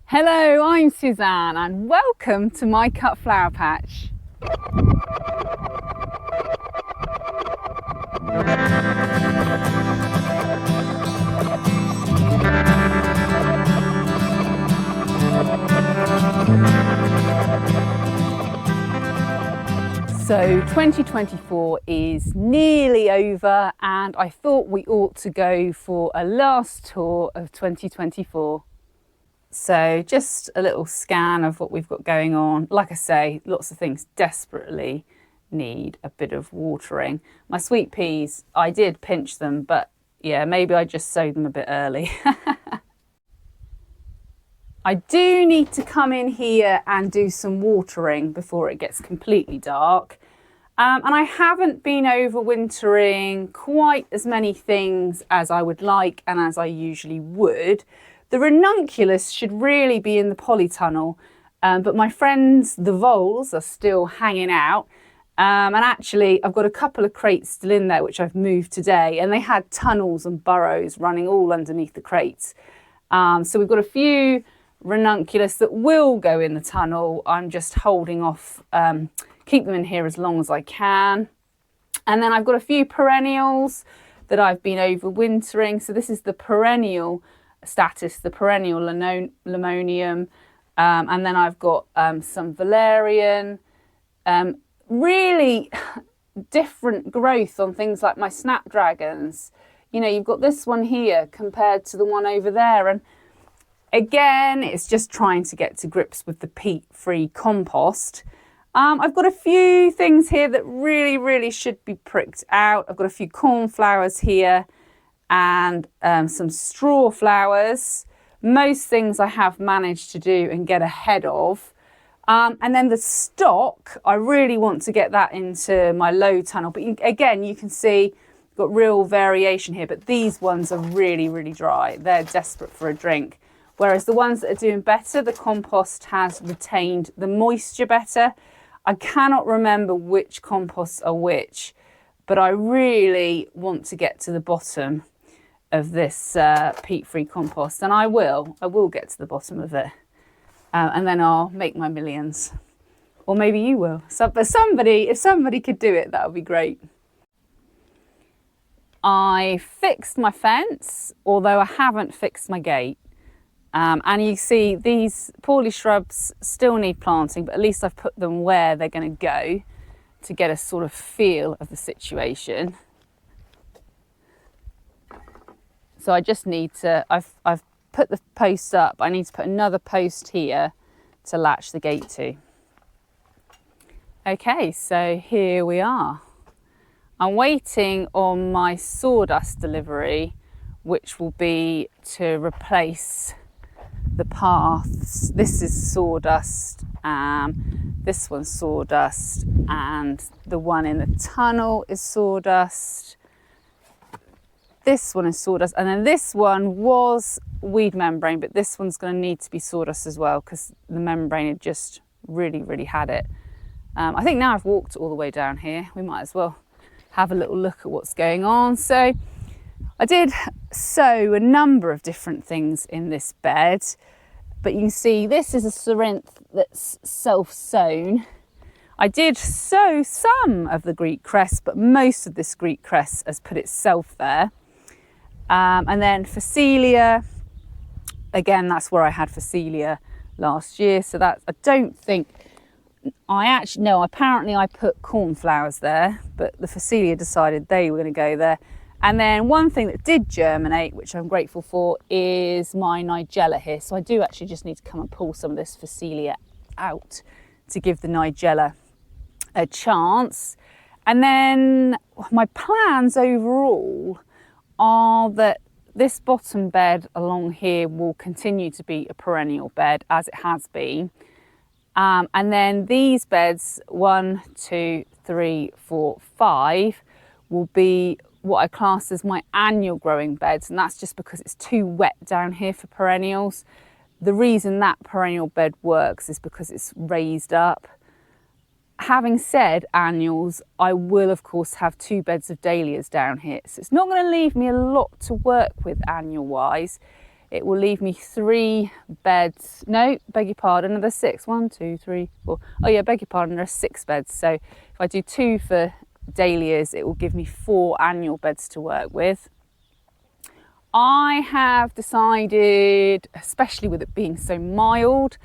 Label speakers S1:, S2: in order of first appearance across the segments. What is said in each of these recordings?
S1: Hello, I'm Suzanne and welcome to my cut flower patch. So 2024 is nearly over and I thought we ought to go for a last tour of 2024. So just a little scan of what we've got going on. Like I say, lots of things desperately need a bit of watering. My sweet peas, I did pinch them, but yeah, maybe I just sowed them a bit early. I do need to come in here and do some watering before it gets completely dark. And I haven't been overwintering quite as many things as I would like and as I usually would. The ranunculus should really be in the polytunnel, but my friends, the voles, are still hanging out. And actually, I've got a couple of crates still in there, which I've moved today, and they had tunnels and burrows running all underneath the crates. So we've got a few ranunculus that will go in the tunnel. I'm just holding off, keep them in here as long as I can. And then I've got a few perennials that I've been overwintering. So this is the perennial status, the perennial limonium. And then I've got some valerian, really different growth on things like my snapdragons. You know, you've got this one here compared to the one over there. And again, it's just trying to get to grips with the peat-free compost. I've got a few things here that really should be pricked out. I've got a few cornflowers here and some straw flowers. Most things I have managed to do and get ahead of. And then the stock, I really want to get that into my low tunnel. But again, you can see I've got real variation here, but these ones are really dry. They're desperate for a drink. Whereas the ones that are doing better, the compost has retained the moisture better. I cannot remember which composts are which, but I really want to get to the bottom of this peat-free compost, and I will get to the bottom of it, and then I'll make my millions, or maybe you will. But if somebody could do it, that would be great. I fixed my fence, although I haven't fixed my gate. And you see these poorly shrubs still need planting, but at least I've put them where they're going to go to get a sort of feel of the situation. So I just need to, I've put the posts up. I need to put another post here to latch the gate to. Okay, so here we are. I'm waiting on my sawdust delivery, which will be to replace the paths. This is sawdust, this one's sawdust, and the one in the tunnel is sawdust. This one is sawdust, and then this one was weed membrane, but this one's going to need to be sawdust as well because the membrane had just really had it. I think now I've walked all the way down here, we might as well have a little look at what's going on. So I did sow a number of different things in this bed, but you can see this is a cerinthe that's self-sown. I did sow some of the Greek cress, but most of this Greek cress has put itself there. And then Phacelia, again, that's where I had Phacelia last year. So that, I don't think, apparently I put cornflowers there, but the Phacelia decided they were going to go there. And then one thing that did germinate, which I'm grateful for, is my Nigella here. So I do actually just need to come and pull some of this Phacelia out to give the Nigella a chance. And then my plans overall are that this bottom bed along here will continue to be a perennial bed as it has been. And then these beds, 1, 2, 3, 4, 5, will be what I class as my annual growing beds, and that's just because it's too wet down here for perennials. The reason that perennial bed works is because it's raised up. Having said annuals, I will of course have 2 beds of dahlias down here, so it's not going to leave me a lot to work with annual wise. it will leave me 3 beds. No, beg your pardon, there's 6. 1, 2, 3, 4. Oh yeah, beg your pardon, there's 6 beds. So if I do 2 for dahlias, it will give me 4 annual beds to work with. I have decided, especially with it being so mild,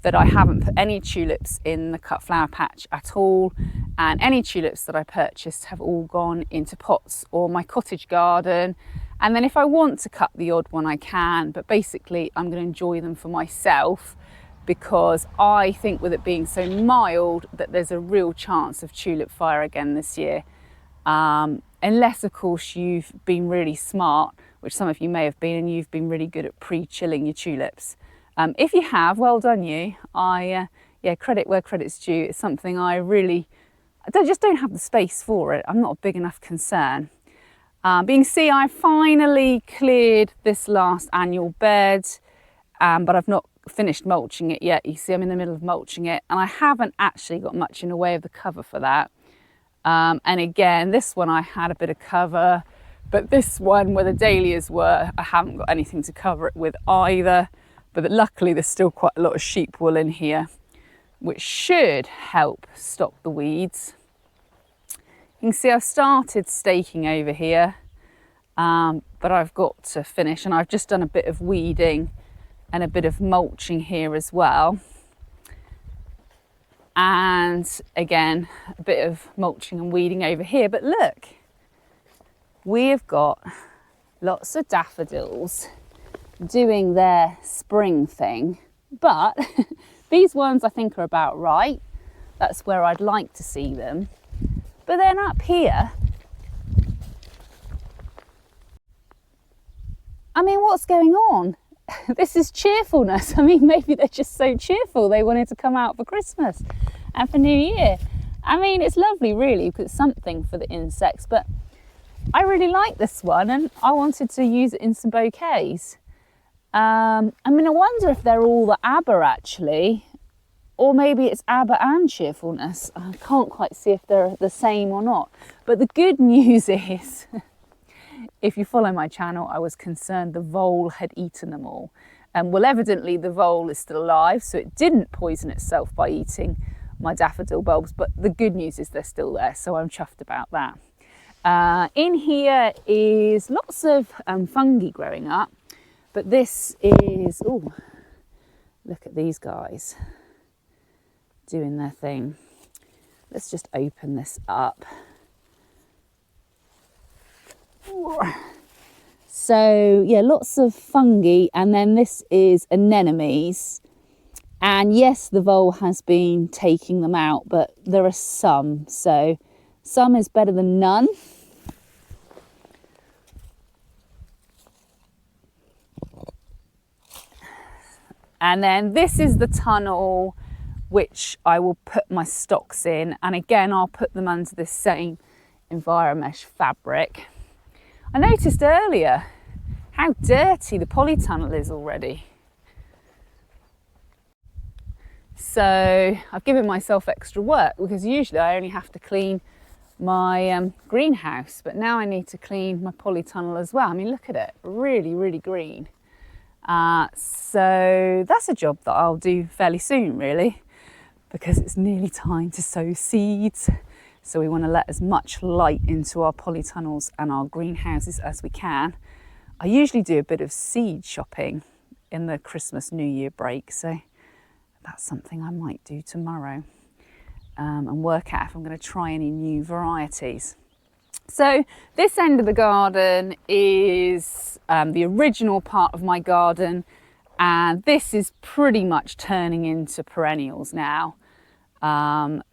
S1: that I haven't put any tulips in the cut flower patch at all, and any tulips that I purchased have all gone into pots or my cottage garden. And then if I want to cut the odd one, I can, but basically I'm going to enjoy them for myself, because I think with it being so mild that there's a real chance of tulip fire again this year. Unless of course you've been really smart, which some of you may have been, and you've been really good at pre-chilling your tulips. If you have, well done you. Yeah, credit where credit's due. It's something I just don't have the space for it. I'm not a big enough concern. But you can see I finally cleared this last annual bed, but I've not finished mulching it yet. You see I'm in the middle of mulching it, and I haven't actually got much in the way of the cover for that. And again, this one I had a bit of cover, but this one where the dahlias were, I haven't got anything to cover it with either. But luckily there's still quite a lot of sheep wool in here, which should help stop the weeds. You can see I've started staking over here, but I've got to finish, and I've just done a bit of weeding and a bit of mulching here as well. And again, a bit of mulching and weeding over here. But look, we have got lots of daffodils doing their spring thing, but these ones I think are about right. That's where I'd like to see them. But then up here, I mean, what's going on? This is cheerfulness. I mean, maybe they're just so cheerful they wanted to come out for Christmas and for New Year. I mean, it's lovely really, because it's something for the insects, but I really like this one and I wanted to use it in some bouquets. I mean, I wonder if they're all the Aber actually, or maybe it's Aber and cheerfulness. I can't quite see if they're the same or not. But the good news is, if you follow my channel, I was concerned the vole had eaten them all. Well, evidently the vole is still alive, so it didn't poison itself by eating my daffodil bulbs. But the good news is they're still there, so I'm chuffed about that. In here is lots of fungi growing up. But this is, oh, look at these guys doing their thing. Let's just open this up. So yeah, lots of fungi, and then this is anemones. And yes, the vole has been taking them out, but there are some. So some is better than none. And then this is the tunnel which I will put my stocks in. And again, I'll put them under this same Enviromesh fabric. I noticed earlier how dirty the polytunnel is already. So I've given myself extra work, because usually I only have to clean my greenhouse, but now I need to clean my polytunnel as well. I mean, look at it, really, really green. So that's a job that I'll do fairly soon really, because it's nearly time to sow seeds. So we want to let as much light into our polytunnels and our greenhouses as we can. I usually do a bit of seed shopping in the Christmas New Year break, so that's something I might do tomorrow, and work out if I'm going to try any new varieties. So this end of the garden is the original part of my garden, and this is pretty much turning into perennials now.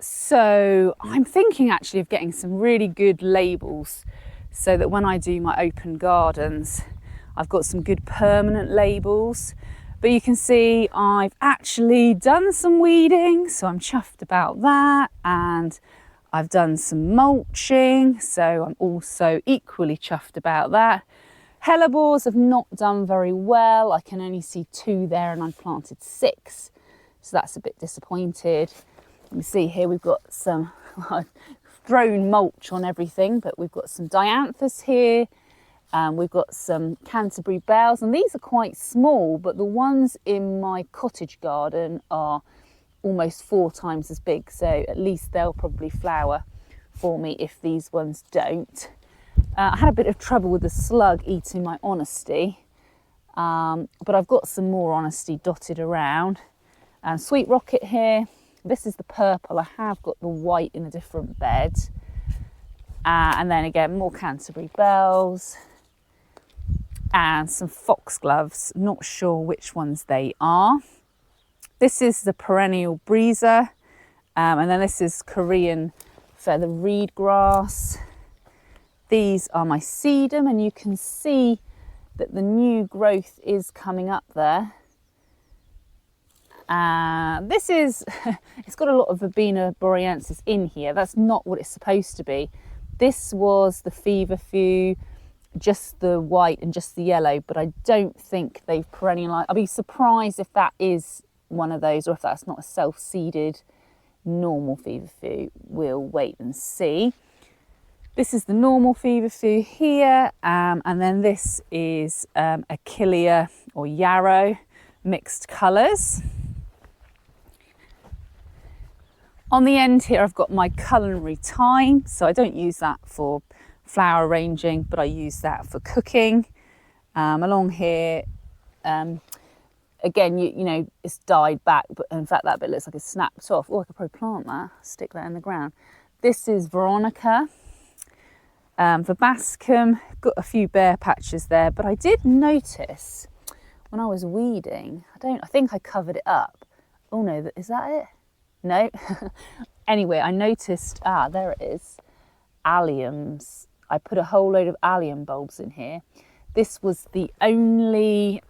S1: So I'm thinking actually of getting some really good labels, so that when I do my open gardens, I've got some good permanent labels. But you can see I've actually done some weeding, so I'm chuffed about that, and I've done some mulching, so I'm also equally chuffed about that. Hellebores have not done very well. I can only see 2 there, and I've planted 6, so that's a bit disappointed. You can see here we've got some, I've thrown mulch on everything, but we've got some dianthus here, We've got some Canterbury bells, and these are quite small, but the ones in my cottage garden are almost 4 times as big, so at least they'll probably flower for me if these ones don't. I had a bit of trouble with the slug eating my honesty, but I've got some more honesty dotted around. Sweet rocket here. This is the purple. I have got the white in a different bed. And then again, more Canterbury bells and some foxgloves. Not sure which ones they are. This is the perennial breezer. And then this is Korean feather reed grass. These are my sedum, and you can see that the new growth is coming up there. This is, it's got a lot of Verbena boreaensis in here. That's not what it's supposed to be. This was the feverfew, just the white and just the yellow, but I don't think they've perennialised. I'll be surprised if that is one of those, or if that's not a self-seeded normal feverfew. We'll wait and see. This is the normal feverfew here, and then this is Achillea or yarrow, mixed colours. On the end here, I've got my culinary thyme, so I don't use that for flower arranging, but I use that for cooking. Along here, again, you know, it's died back, but in fact that bit looks like it's snapped off. Oh, I could probably plant that, stick that in the ground. This is Veronica. Verbascum, got a few bare patches there, but I did notice when I was weeding, I think I covered it up. Oh no, is that it? No. Anyway, I noticed, there it is, alliums. I put a whole load of allium bulbs in here. This was the only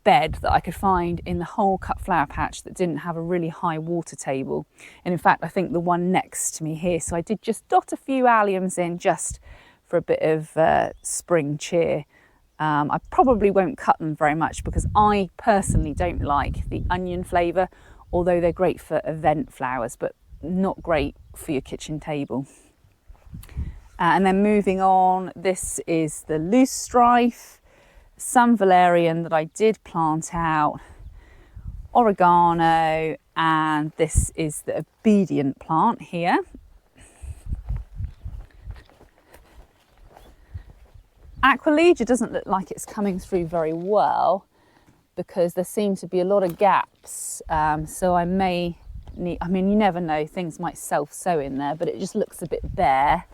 S1: bed that I could find in the whole cut flower patch that didn't have a really high water table. And in fact, I think the one next to me here. So I did just dot a few alliums in just for a bit of spring cheer. I probably won't cut them very much because I personally don't like the onion flavour, although they're great for event flowers, but not great for your kitchen table. And then moving on, this is the loose strife, some valerian that I did plant out, oregano, and this is the obedient plant here. Aquilegia doesn't look like it's coming through very well because there seem to be a lot of gaps, so I may need, I mean, you never know, things might self-sow in there, but it just looks a bit bare.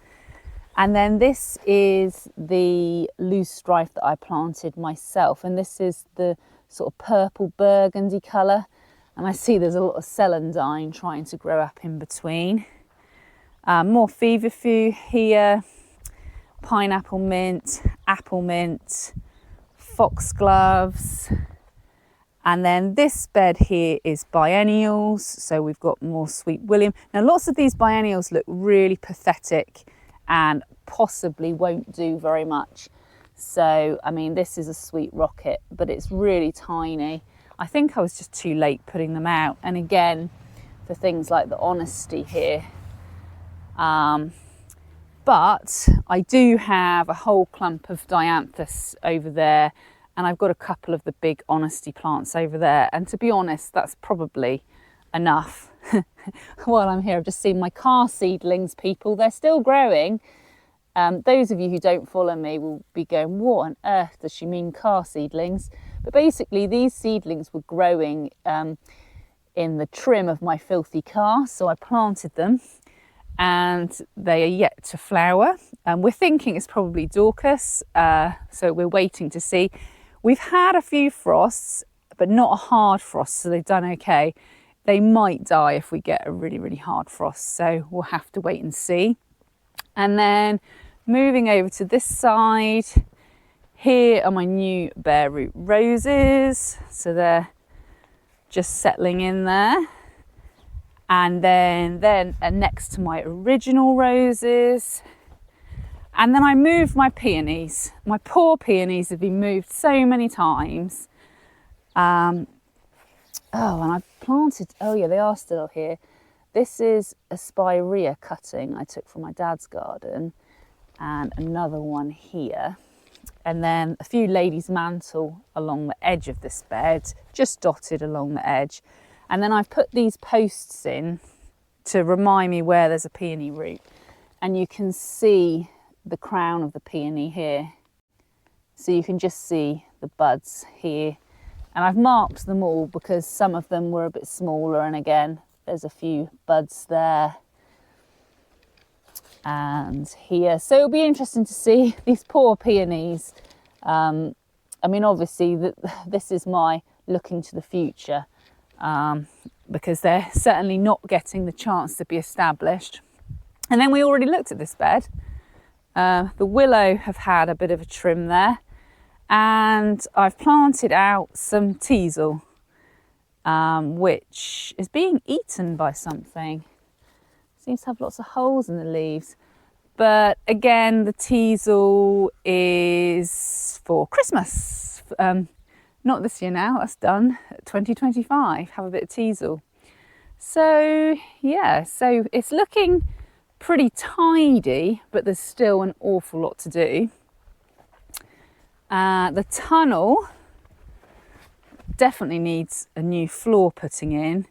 S1: And then this is the loose strife that I planted myself, and this is the sort of purple burgundy colour, and I see there's a lot of celandine trying to grow up in between. More feverfew here, pineapple mint, apple mint, foxgloves. And then this bed here is biennials, so we've got more Sweet William. Now lots of these biennials look really pathetic and possibly won't do very much. So, I mean, this is a Sweet Rocket, but it's really tiny. I think I was just too late putting them out. And again, for things like the honesty here. But I do have a whole clump of dianthus over there, and I've got a couple of the big honesty plants over there. And to be honest, that's probably enough. While I'm here, I've just seen my car seedlings, people. They're still growing. Those of you who don't follow me will be going, what on earth does she mean, car seedlings? But basically, these seedlings were growing in the trim of my filthy car. So I planted them and they are yet to flower. We're thinking it's probably Dorcas. So we're waiting to see. We've had a few frosts, but not a hard frost, so they've done okay. They might die if we get a really, really hard frost, so we'll have to wait and see. And then moving over to this side, here are my new bare root roses. So they're just settling in there. And then next to my original roses. And then I moved my peonies. My poor peonies have been moved so many times. Oh, and I've planted, oh yeah, they are still here. This is a spirea cutting I took from my dad's garden, and another one here. and then a few ladies' mantle along the edge of this bed, just dotted along the edge. And then I've put these posts in to remind me where there's a peony root. And you can see the crown of the peony here. So you can just see the buds here. And I've marked them all because some of them were a bit smaller, and again, there's a few buds there and here. So it'll be interesting to see these poor peonies. I mean, obviously this is my looking to the future, because they're certainly not getting the chance to be established. And then we already looked at this bed. The willow have had a bit of a trim there, and I've planted out some teasel, which is being eaten by something. Seems to have lots of holes in the leaves. But again, the teasel is for Christmas. Not this year now, that's done. 2025, have a bit of teasel. So yeah, so it's looking pretty tidy, but there's still an awful lot to do. The tunnel definitely needs a new floor putting in.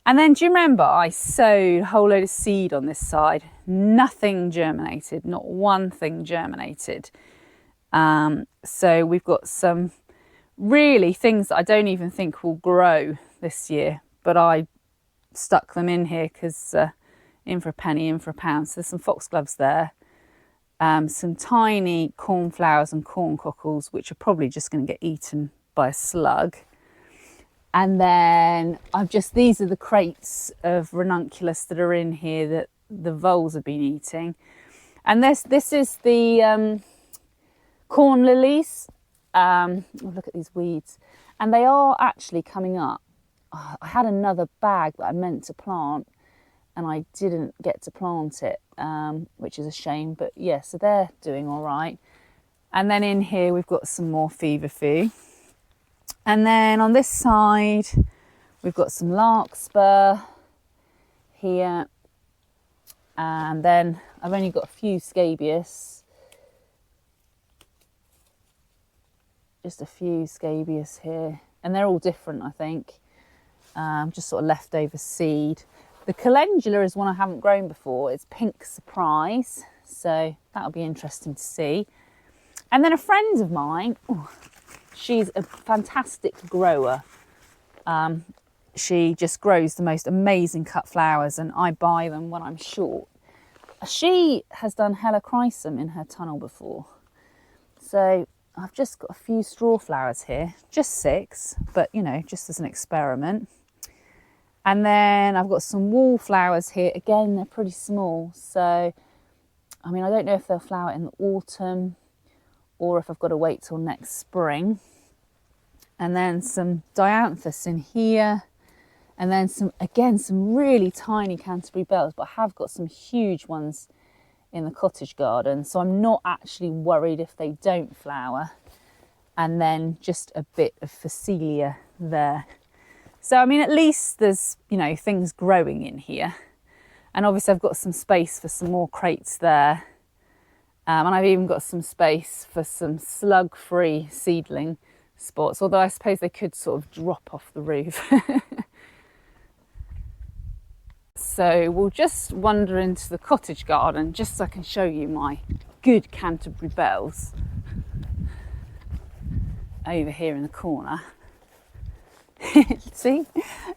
S1: And then do you remember I sowed a whole load of seed on this side? Nothing germinated, not one thing germinated. So we've got some really things that I don't even think will grow this year, but I stuck them in here because in for a penny, in for a pound. So there's some foxgloves there, some tiny cornflowers and corn cockles, which are probably just going to get eaten by a slug. And then these are the crates of ranunculus that are in here that the voles have been eating. And this is the corn lilies. Look at these weeds. And they are actually coming up. I had another bag that I meant to plant and I didn't get to plant it, which is a shame. But yeah, so they're doing all right. And then in here we've got some more feverfew. And then on this side, we've got some larkspur here. And then I've only got a few scabious. Just a few scabious here. And they're all different, I think. Just sort of leftover seed. The calendula is one I haven't grown before. It's Pink Surprise. So that'll be interesting to see. And then a friend of mine... she's a fantastic grower. She just grows the most amazing cut flowers, and I buy them when I'm short. She has done helichrysum in her tunnel before. So I've just got a few straw flowers here, just 6, but you know, just as an experiment. And then I've got some wallflowers here. Again, they're pretty small. So, I mean, I don't know if they'll flower in the autumn or if I've got to wait till next spring. And then some dianthus in here. And then some really tiny Canterbury bells, but I have got some huge ones in the cottage garden. So I'm not actually worried if they don't flower. And then just a bit of Phacelia there. So, I mean, at least there's, you know, things growing in here. And obviously I've got some space for some more crates there. And I've even got some space for some slug-free seedling spots, although I suppose they could sort of drop off the roof. So we'll just wander into the cottage garden just so I can show you my good Canterbury bells over here in the corner. See,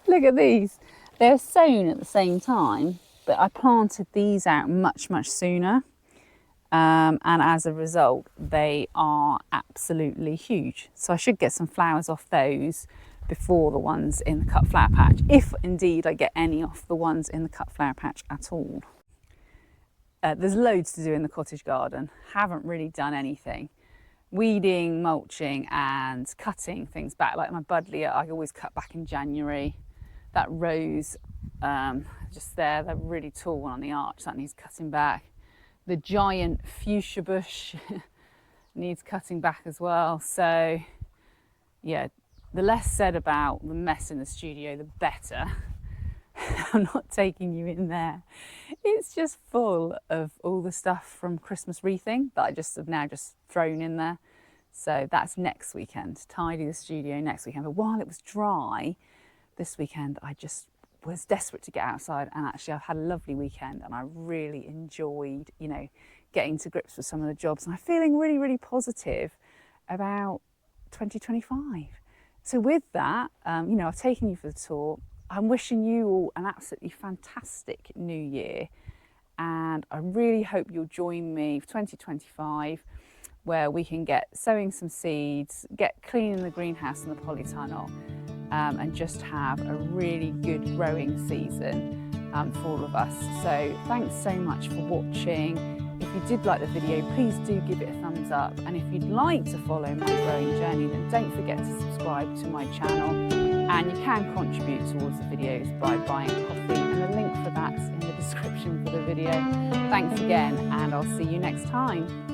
S1: look at these. They're sown at the same time, but I planted these out much sooner. And as a result, they are absolutely huge. So I should get some flowers off those before the ones in the cut flower patch, if indeed I get any off the ones in the cut flower patch at all. There's loads to do in the cottage garden. Haven't really done anything. Weeding, mulching and cutting things back. Like my buddleia, I always cut back in January. That rose just there, the really tall one on the arch, that needs cutting back. The giant fuchsia bush needs cutting back as well. So yeah, the less said about the mess in the studio, the better. I'm not taking you in there. It's just full of all the stuff from Christmas wreathing that I just have now just thrown in there. So that's next weekend, tidy the studio next weekend. But while it was dry this weekend, I just was desperate to get outside, and actually I've had a lovely weekend and I really enjoyed, you know, getting to grips with some of the jobs, and I'm feeling really, really positive about 2025. So with that, you know, I've taken you for the tour. I'm wishing you all an absolutely fantastic new year, and I really hope you'll join me for 2025, where we can get sowing some seeds, get cleaning the greenhouse and the polytunnel, and just have a really good growing season for all of us. So thanks so much for watching. If you did like the video, please do give it a thumbs up. And if you'd like to follow my growing journey, then don't forget to subscribe to my channel. And you can contribute towards the videos by buying coffee, and the link for that's in the description for the video. Thanks again, and I'll see you next time.